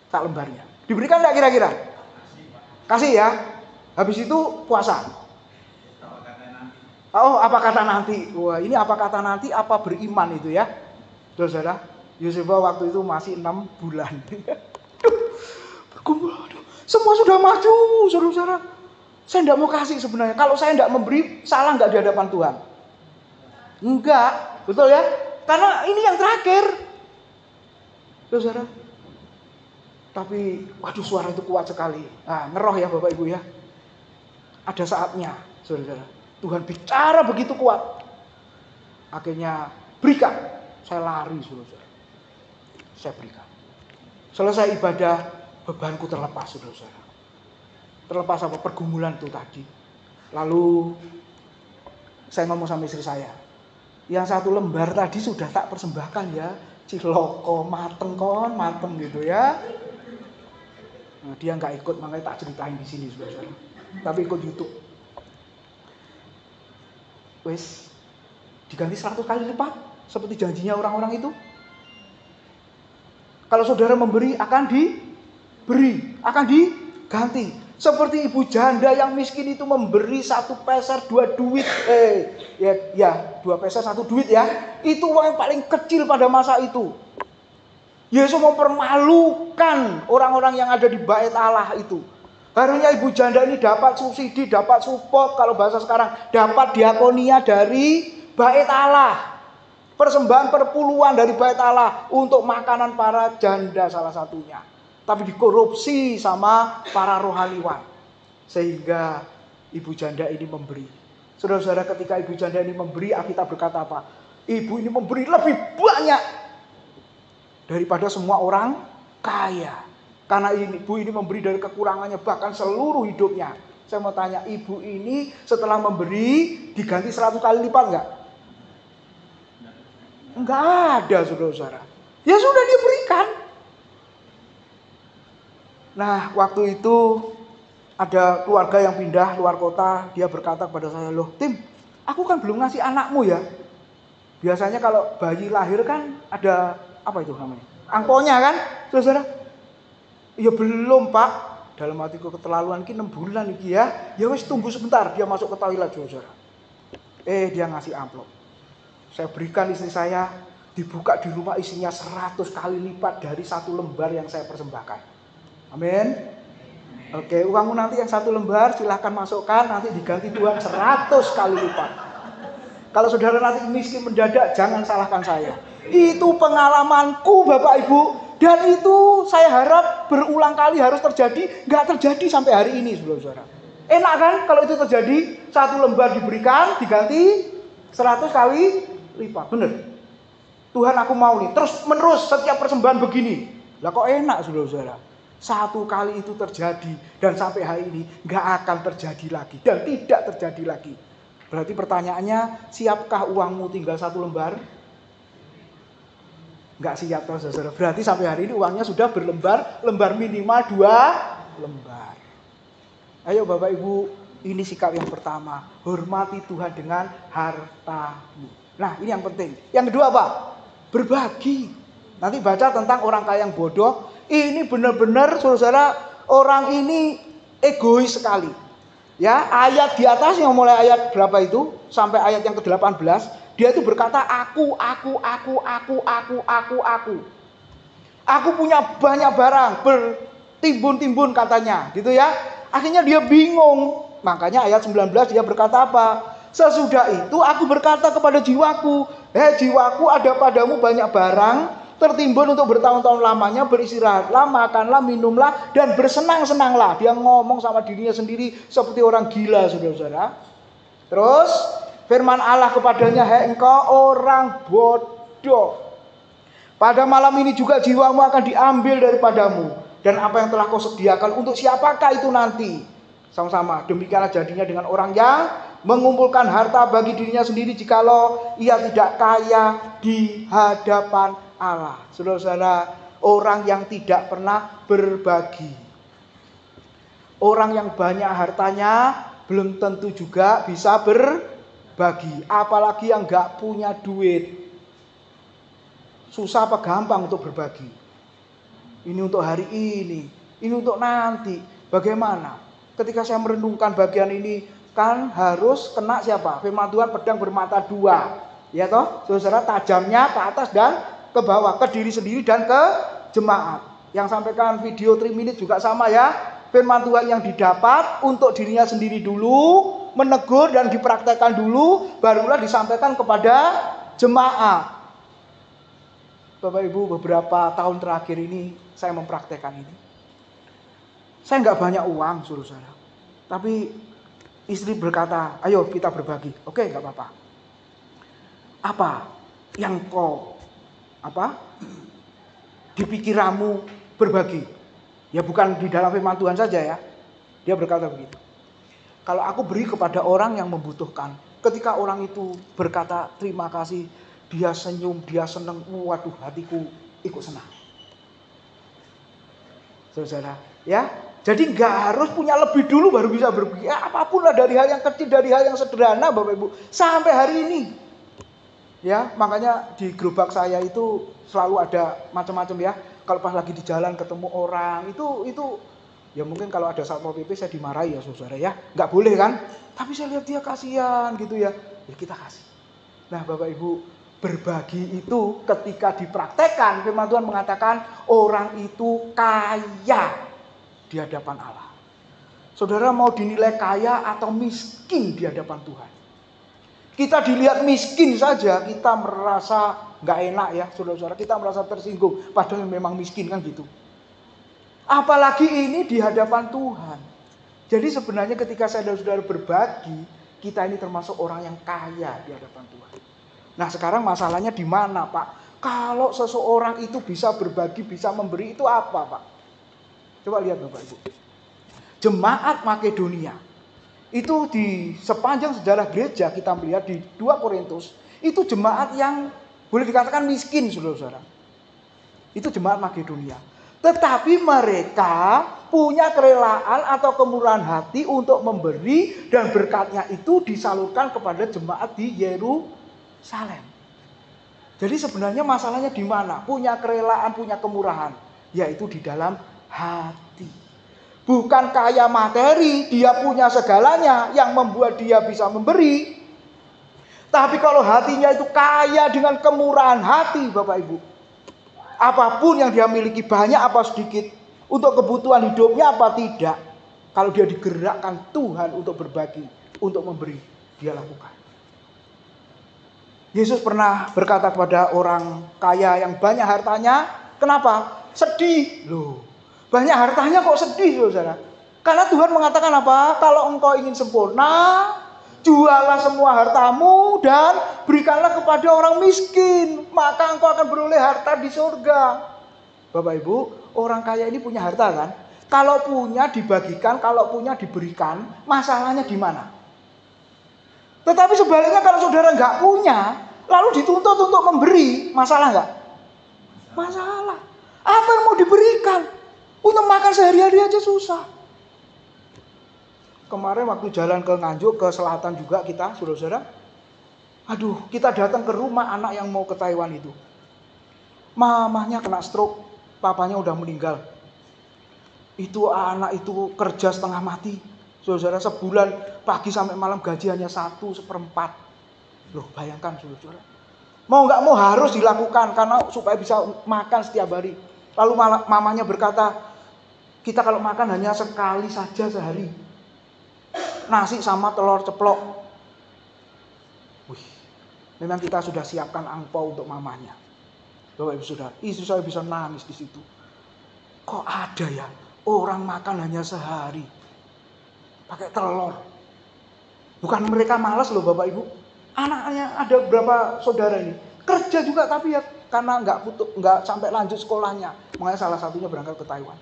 1 lembarnya. Diberikan enggak kira-kira? Kasih ya. Habis itu puasa. Oh, apa kata nanti? Wah, ini apa kata nanti? Apa beriman itu ya? Saudara, Yoseba waktu itu masih 6 bulan. Berkumpul, semua sudah maju, saudara. Saya tidak mau kasih sebenarnya. Kalau saya tidak memberi, salah nggak di hadapan Tuhan? Enggak, betul ya? Karena ini yang terakhir. Saudara. Tapi waduh suara itu kuat sekali. Nah, ngeroh ya Bapak Ibu ya. Ada saatnya, saudara. Tuhan bicara begitu kuat. Akhirnya berikan. Saya lari, saudara. Saya berikan. Selesai ibadah, bebanku terlepas, saudara. Terlepas apa pergumulan itu tadi. Lalu saya ngomong sama istri saya. Yang 1 lembar tadi sudah tak persembahkan ya. Ciloko, mateng gitu ya. Nah, dia nggak ikut, makanya tak ceritain di sini, saudara. Tapi ikut YouTube. Wes, diganti 100 kali lipat seperti janjinya orang-orang itu. Kalau saudara memberi akan diberi, akan diganti. Seperti ibu janda yang miskin itu memberi 1 peser 2 duit. 2 peser 1 duit ya. Itu uang yang paling kecil pada masa itu. Yesus mempermalukan orang-orang yang ada di bait Allah itu. Harusnya ibu janda ini dapat subsidi, dapat support, kalau bahasa sekarang dapat diakonia dari bait Allah. Persembahan perpuluhan dari bait Allah untuk makanan para janda salah satunya. Tapi dikorupsi sama para rohaniwan. Sehingga ibu janda ini memberi. Saudara-saudara, ketika ibu janda ini memberi, Alkitab berkata apa? Ibu ini memberi lebih banyak daripada semua orang kaya. Karena ibu ini memberi dari kekurangannya, bahkan seluruh hidupnya. Saya mau tanya, ibu ini setelah memberi diganti 100 kali lipat enggak? Enggak ada, saudara-saudara. Ya sudah, dia berikan. Nah, waktu itu ada keluarga yang pindah luar kota. Dia berkata kepada saya, loh Tim, aku kan belum ngasih anakmu ya. Biasanya kalau bayi lahir kan ada, apa itu namanya? Angponya kan, saudara. Ya belum Pak, dalam hatiku keterlaluan ini 6 bulan ini ya. Ya wes tunggu sebentar, dia masuk ke toilet, saudara. Dia ngasih amplop. Saya berikan istri saya, dibuka di rumah isinya 100 kali lipat dari 1 lembar yang saya persembahkan. Amin. Oke, uangmu nanti yang 1 lembar silahkan masukkan, nanti diganti Tuhan 100 kali lipat. Kalau saudara nanti miskin mendadak, jangan salahkan saya. Itu pengalamanku Bapak Ibu. Dan itu saya harap berulang kali harus terjadi. Nggak terjadi sampai hari ini, saudara-saudara. Enak kan kalau itu terjadi? 1 lembar diberikan, diganti 100 kali lipat. Bener. Tuhan aku mau nih, terus menerus setiap persembahan begini. Lah kok enak, saudara-saudara. 1 kali itu terjadi. Dan sampai hari ini nggak akan terjadi lagi. Dan tidak terjadi lagi. Berarti pertanyaannya, siapkah uangmu tinggal 1 lembar? Enggak siap toh, saudara. Berarti sampai hari ini uangnya sudah berlembar, lembar minimal 2 lembar. Ayo Bapak Ibu, ini sikap yang pertama. Hormati Tuhan dengan hartamu. Nah, ini yang penting. Yang kedua apa? Berbagi. Nanti baca tentang orang kaya yang bodoh. Ini benar-benar, saudara, orang ini egois sekali. Ya, ayat di atas yang mulai ayat berapa itu sampai ayat yang ke-18, dia itu berkata aku. Aku punya banyak barang, bertimbun-timbun katanya, gitu ya. Akhirnya dia bingung. Makanya ayat 19 dia berkata apa? Sesudah itu aku berkata kepada jiwaku, jiwaku, ada padamu banyak barang tertimbun untuk bertahun-tahun lamanya, beristirahatlah, makanlah, minumlah, dan bersenang-senanglah. Dia ngomong sama dirinya sendiri seperti orang gila, saudara-saudara. Terus firman Allah kepadanya, hei engkau orang bodoh, pada malam ini juga jiwamu akan diambil daripadamu, dan apa yang telah kau sediakan untuk siapakah itu nanti? Sama-sama, demikianlah jadinya dengan orang yang mengumpulkan harta bagi dirinya sendiri jikalau ia tidak kaya di hadapan Allah. Saudara-saudara, orang yang tidak pernah berbagi, orang yang banyak hartanya belum tentu juga bisa berbagi. Apalagi yang gak punya duit. Susah apa gampang untuk berbagi? Ini untuk hari ini, ini untuk nanti. Bagaimana? Ketika saya merenungkan bagian ini, kan harus kena siapa? Firman Tuhan, pedang bermata 2. Ya toh? Saudara, tajamnya ke atas dan ke bawah, ke diri sendiri dan ke jemaat. Yang sampaikan video 3 minutes juga sama ya. Firman Tuhan yang didapat untuk dirinya sendiri dulu, menegur dan dipraktekkan dulu, barulah disampaikan kepada jemaat. Bapak Ibu, beberapa tahun terakhir ini saya mempraktekkan ini. Saya nggak banyak uang, saudara. Tapi istri berkata, ayo kita berbagi. Oke, nggak apa-apa. Apa yang kau di pikiranmu berbagi? Ya bukan di dalam firman Tuhan saja ya. Dia berkata begitu. Kalau aku beri kepada orang yang membutuhkan, ketika orang itu berkata terima kasih, dia senyum, dia senang, waduh hatiku ikut senang. Saudara, ya. Jadi nggak harus punya lebih dulu baru bisa berbagi. Ya, apapun lah, dari hal yang kecil, dari hal yang sederhana, Bapak Ibu, sampai hari ini. Ya, makanya di gerobak saya itu selalu ada macam-macam ya. Kalau pas lagi di jalan ketemu orang, itu ya mungkin kalau ada Satpol PP saya dimarahi ya saudara ya. Nggak boleh kan? Tapi saya lihat dia kasihan gitu ya. Ya kita kasih. Nah Bapak Ibu, berbagi itu ketika dipraktekkan, firman Tuhan mengatakan orang itu kaya di hadapan Allah. Saudara mau dinilai kaya atau miskin di hadapan Tuhan? Kita dilihat miskin saja, kita merasa nggak enak ya, saudara-saudara. Kita merasa tersinggung, padahal memang miskin kan gitu. Apalagi ini di hadapan Tuhan. Jadi sebenarnya ketika saudara-saudara berbagi, kita ini termasuk orang yang kaya di hadapan Tuhan. Nah sekarang masalahnya di mana Pak? Kalau seseorang itu bisa berbagi, bisa memberi, itu apa Pak? Coba lihat Bapak Ibu. Jemaat Makedonia. Itu di sepanjang sejarah gereja kita melihat di 2 Korintus. Itu jemaat yang boleh dikatakan miskin saudara-saudara. Itu jemaat Makedonia. Tetapi mereka punya kerelaan atau kemurahan hati untuk memberi. Dan berkatnya itu disalurkan kepada jemaat di Yerusalem. Jadi sebenarnya masalahnya di mana? Punya kerelaan, punya kemurahan. Yaitu di dalam hati. Bukan kaya materi, dia punya segalanya yang membuat dia bisa memberi. Tapi kalau hatinya itu kaya dengan kemurahan hati Bapak Ibu. Apapun yang dia miliki, banyak apa sedikit, untuk kebutuhan hidupnya apa tidak, kalau dia digerakkan Tuhan untuk berbagi, untuk memberi, dia lakukan. Yesus pernah berkata kepada orang kaya yang banyak hartanya, kenapa? Sedih. Loh. Banyak hartanya kok sedih saudara. Karena Tuhan mengatakan apa? Kalau engkau ingin sempurna, jualah semua hartamu dan berikanlah kepada orang miskin. Maka engkau akan beroleh harta di surga. Bapak Ibu, orang kaya ini punya harta kan? Kalau punya dibagikan, kalau punya diberikan, masalahnya di mana? Tetapi sebaliknya kalau saudara nggak punya, lalu dituntut untuk memberi, masalah nggak? Masalah. Apa yang mau diberikan? Untuk makan sehari-hari aja susah. Kemarin waktu jalan ke Nganjuk, ke selatan juga kita, saudara-saudara. Aduh, kita datang ke rumah anak yang mau ke Taiwan itu. Mamahnya kena stroke, papanya udah meninggal. Itu anak itu kerja setengah mati. Saudara, sebulan pagi sampai malam gaji hanya 1/4. Loh, bayangkan saudara. Mau nggak mau harus dilakukan karena supaya bisa makan setiap hari. Lalu mamanya berkata, kita kalau makan hanya sekali saja sehari. Nasi sama telur ceplok. Wih, memang kita sudah siapkan angpau untuk mamanya. Bapak Ibu Saudara, istri saya bisa nangis di situ. Kok ada ya orang makan hanya sehari pakai telur? Bukan mereka malas loh Bapak Ibu. Anaknya ada berapa saudara ini kerja juga tapi ya karena nggak sampai lanjut sekolahnya, makanya salah satunya berangkat ke Taiwan.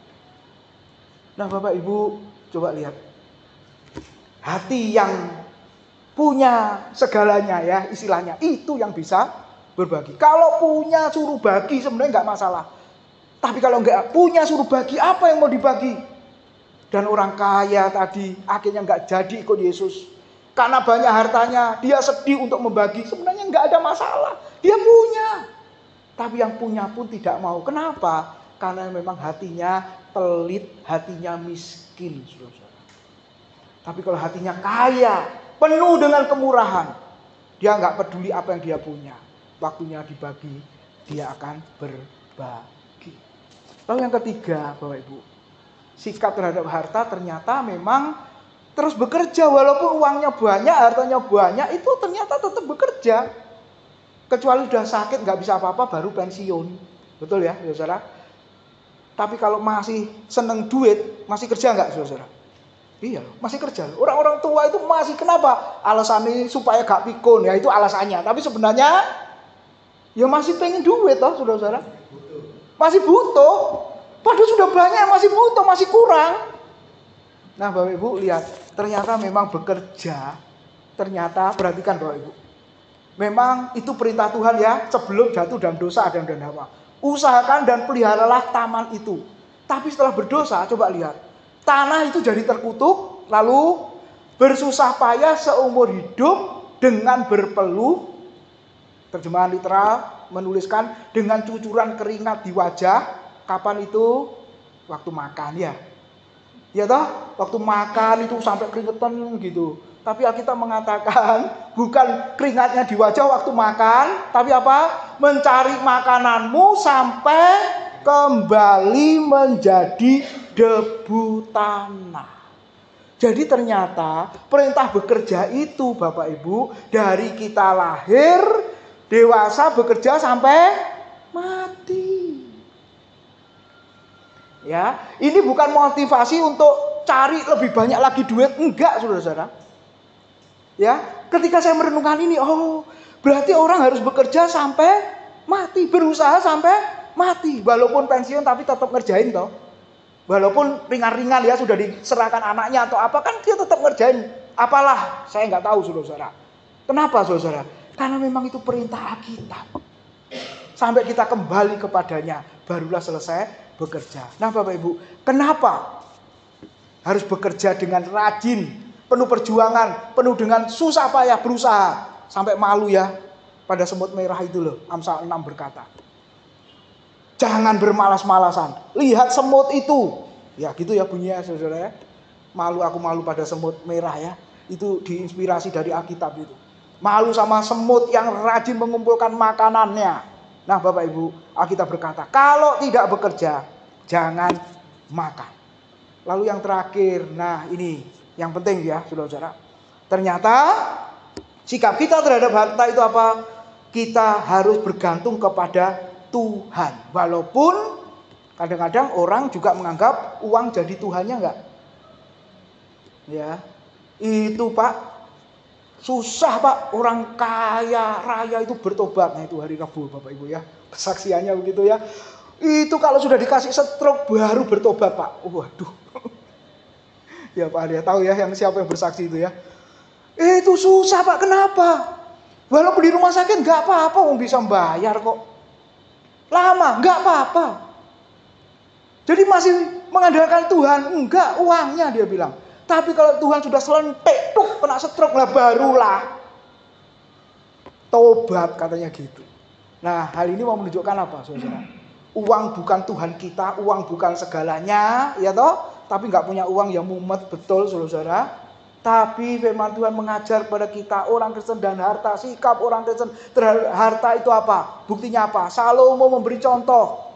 Nah Bapak Ibu coba lihat, hati yang punya segalanya ya istilahnya, itu yang bisa berbagi. Kalau punya suruh bagi sebenarnya nggak masalah. Tapi kalau nggak punya suruh bagi, apa yang mau dibagi? Dan orang kaya tadi akhirnya nggak jadi ikut Yesus. Karena banyak hartanya, dia sedih untuk membagi. Sebenarnya nggak ada masalah, dia punya. Tapi yang punya pun tidak mau. Kenapa? Karena memang hatinya pelit, hatinya miskin. Saudara. Tapi kalau hatinya kaya, penuh dengan kemurahan, dia nggak peduli apa yang dia punya. Waktunya dibagi, dia akan berbagi. Lalu yang ketiga, Bapak Ibu, sikap terhadap harta ternyata memang terus bekerja. Walaupun uangnya banyak, hartanya banyak, itu ternyata tetap bekerja. Kecuali sudah sakit nggak bisa apa-apa baru pensiun. Betul ya, saudara? Tapi kalau masih seneng duit, masih kerja nggak, saudara? Iya, masih kerja. Orang-orang tua itu masih, kenapa? Alasannya supaya gak pikun, ya itu alasannya. Tapi sebenarnya ya masih pengen duit toh, saudara. Masih butuh. Padahal sudah banyak, masih butuh, masih kurang. Nah, Bapak Ibu lihat, ternyata memang bekerja. Ternyata perhatikan Bapak Ibu. Memang itu perintah Tuhan ya, sebelum jatuh dalam dosa Adam dan Hawa. Usahakan dan peliharalah taman itu. Tapi setelah berdosa, coba lihat. Tanah itu jadi terkutuk, lalu bersusah payah seumur hidup dengan berpeluh. Terjemahan literal menuliskan dengan cucuran keringat di wajah. Kapan itu? Waktu makan ya. Ya toh, waktu makan itu sampai keringetan gitu. Tapi Alkitab mengatakan bukan keringatnya di wajah waktu makan, tapi apa? Mencari makananmu sampai kembali menjadi debu tanah. Jadi ternyata perintah bekerja itu Bapak Ibu, dari kita lahir, dewasa bekerja sampai mati. Ya, ini bukan motivasi untuk cari lebih banyak lagi duit, enggak saudara-saudara. Ya, ketika saya merenungkan ini, oh, berarti orang harus bekerja sampai mati, berusaha sampai mati, walaupun pensiun tapi tetap ngerjain toh. Walaupun ringan-ringan ya sudah diserahkan anaknya atau apa, kan dia tetap ngerjain. Apalah, saya nggak tahu saudara. Kenapa saudara? Karena memang itu perintah Alkitab. Sampai kita kembali kepadanya, barulah selesai bekerja. Nah Bapak Ibu, kenapa harus bekerja dengan rajin, penuh perjuangan, penuh dengan susah payah berusaha, sampai malu ya pada semut merah itu loh. Amsal 6 berkata, jangan bermalas-malasan, lihat semut itu. Ya gitu ya bunyinya saudara ya. Malu aku malu pada semut merah ya. Itu diinspirasi dari Alkitab itu. Malu sama semut yang rajin mengumpulkan makanannya. Nah Bapak Ibu, Alkitab berkata, kalau tidak bekerja, jangan makan. Lalu yang terakhir, nah ini yang penting ya saudara-saudara. Ternyata sikap kita terhadap harta itu apa? Kita harus bergantung kepada Tuhan. Walaupun kadang-kadang orang juga menganggap uang jadi Tuhannya enggak. Ya, itu Pak, susah Pak, orang kaya raya itu bertobat. Nah itu hari Rabu Bapak Ibu ya, kesaksiannya begitu ya. Itu kalau sudah dikasih stroke baru bertobat Pak. Waduh. Ya Pak dia tahu ya yang siapa yang bersaksi itu ya. Itu susah Pak, kenapa? Walaupun di rumah sakit nggak apa-apa, mau bisa bayar kok. Lama nggak apa-apa. Jadi masih mengandalkan Tuhan, enggak uangnya dia bilang. Tapi kalau Tuhan sudah selentik, tuh kena stroke lah barulah tobat katanya gitu. Nah hal ini mau menunjukkan apa saudara? Uang bukan Tuhan kita, uang bukan segalanya, ya toh. Tapi nggak punya uang yang mumet betul saudara. Tapi firman Tuhan mengajar pada kita orang Kristen dan harta, sikap orang Kristen terhadap harta itu apa? Buktinya apa? Salomo memberi contoh.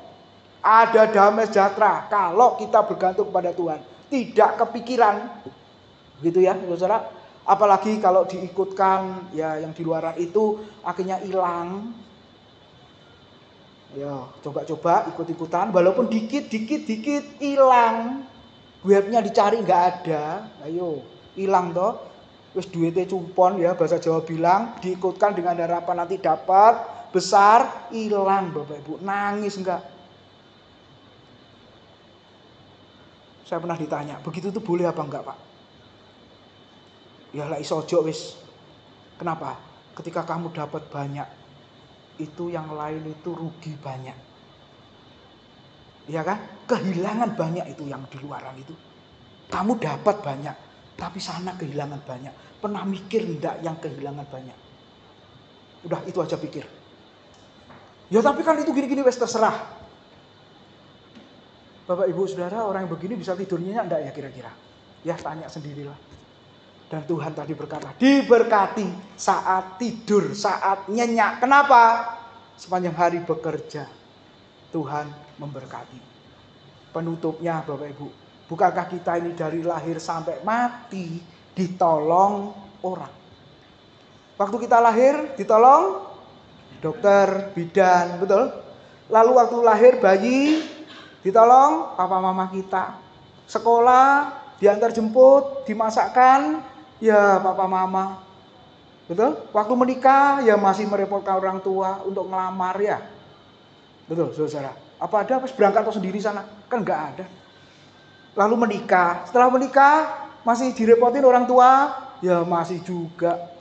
Ada damai sejahtera kalau kita bergantung kepada Tuhan. Tidak kepikiran. Gitu ya saudara. Apalagi kalau diikutkan ya yang di luaran itu akhirnya hilang. Ya coba-coba ikut-ikutan. Walaupun dikit hilang. Webnya dicari nggak ada. Ayo hilang toh. Wis duitnya cumpon ya bahasa Jawa bilang. Diikutkan dengan harapan nanti dapat besar. Hilang Bapak Ibu. Nangis enggak? Saya pernah ditanya, begitu itu boleh apa enggak Pak? Ya lah isojo wis. Kenapa? Ketika kamu dapat banyak, itu yang lain itu rugi banyak. Iya kan? Kehilangan banyak itu yang di luaran itu. Kamu dapat banyak, tapi sana kehilangan banyak. Pernah mikir enggak yang kehilangan banyak? Udah itu aja pikir. Ya tapi kan itu gini-gini wis terserah. Bapak Ibu Saudara, orang yang begini bisa tidur nyenyak enggak ya kira-kira? Ya tanya sendirilah. Dan Tuhan tadi berkata, diberkati saat tidur, saat nyenyak. Kenapa? Sepanjang hari bekerja, Tuhan memberkati. Penutupnya Bapak Ibu, bukankah kita ini dari lahir sampai mati ditolong orang? Waktu kita lahir ditolong dokter, bidan, betul? Lalu waktu lahir bayi ditolong papa mama kita. Sekolah, diantar jemput, dimasakkan, ya papa mama. Betul? Waktu menikah ya masih merepotkan orang tua untuk ngelamar ya. Betul, saudara. Apa ada pas berangkat atau sendiri sana? Kan nggak ada. Lalu menikah. Setelah menikah masih direpotin orang tua, ya masih juga.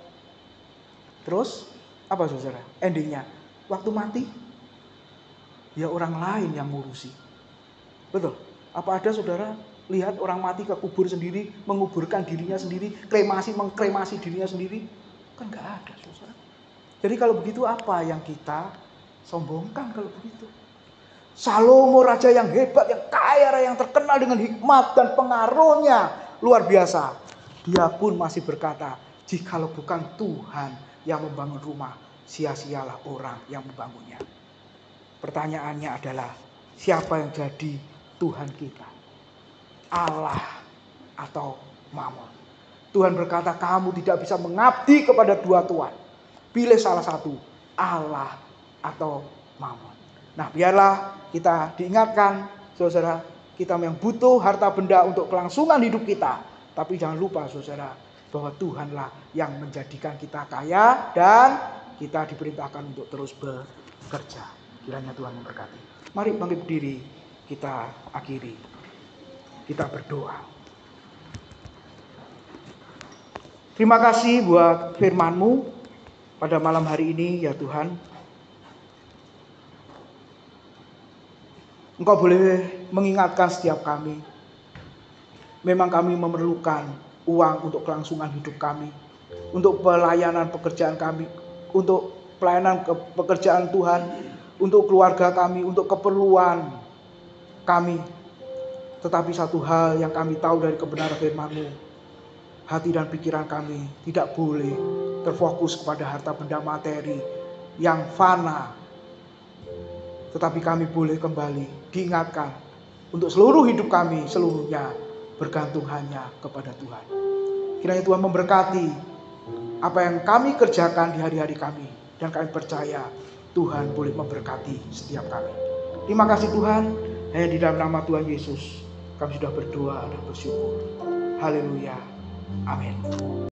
Terus apa saudara? Endingnya waktu mati, ya orang lain yang ngurusi. Betul? Apa ada saudara lihat orang mati ke kubur sendiri, menguburkan dirinya sendiri, mengkremasi dirinya sendiri? Kan nggak ada saudara. Jadi kalau begitu apa yang kita sombongkan kalau begitu? Salomo raja yang hebat, yang kaya raya, yang terkenal dengan hikmat dan pengaruhnya luar biasa. Dia pun masih berkata, jikalau bukan Tuhan yang membangun rumah, sia-sialah orang yang membangunnya. Pertanyaannya adalah, siapa yang jadi Tuhan kita? Allah atau Mammon? Tuhan berkata, kamu tidak bisa mengabdi kepada dua tuan. Pilih salah satu, Allah atau Mammon. Nah, biarlah kita diingatkan, saudara, kita yang butuh harta benda untuk kelangsungan hidup kita. Tapi jangan lupa, saudara, bahwa Tuhanlah yang menjadikan kita kaya dan kita diperintahkan untuk terus bekerja. Kiranya Tuhan memberkati. Mari bangkit berdiri, kita akhiri. Kita berdoa. Terima kasih buat firman-Mu pada malam hari ini, ya Tuhan. Engkau boleh mengingatkan setiap kami. Memang kami memerlukan uang untuk kelangsungan hidup kami. Untuk pelayanan pekerjaan kami. Untuk pelayanan pekerjaan Tuhan. Untuk keluarga kami. Untuk keperluan kami. Tetapi satu hal yang kami tahu dari kebenaran firman-Mu. Hati dan pikiran kami tidak boleh terfokus kepada harta benda materi yang fana. Tetapi kami boleh kembali diingatkan untuk seluruh hidup kami seluruhnya bergantung hanya kepada Tuhan. Kiranya Tuhan memberkati apa yang kami kerjakan di hari-hari kami. Dan kami percaya Tuhan boleh memberkati setiap kami. Terima kasih Tuhan. Hanya di dalam nama Tuhan Yesus kami sudah berdoa dan bersyukur. Haleluya. Amin.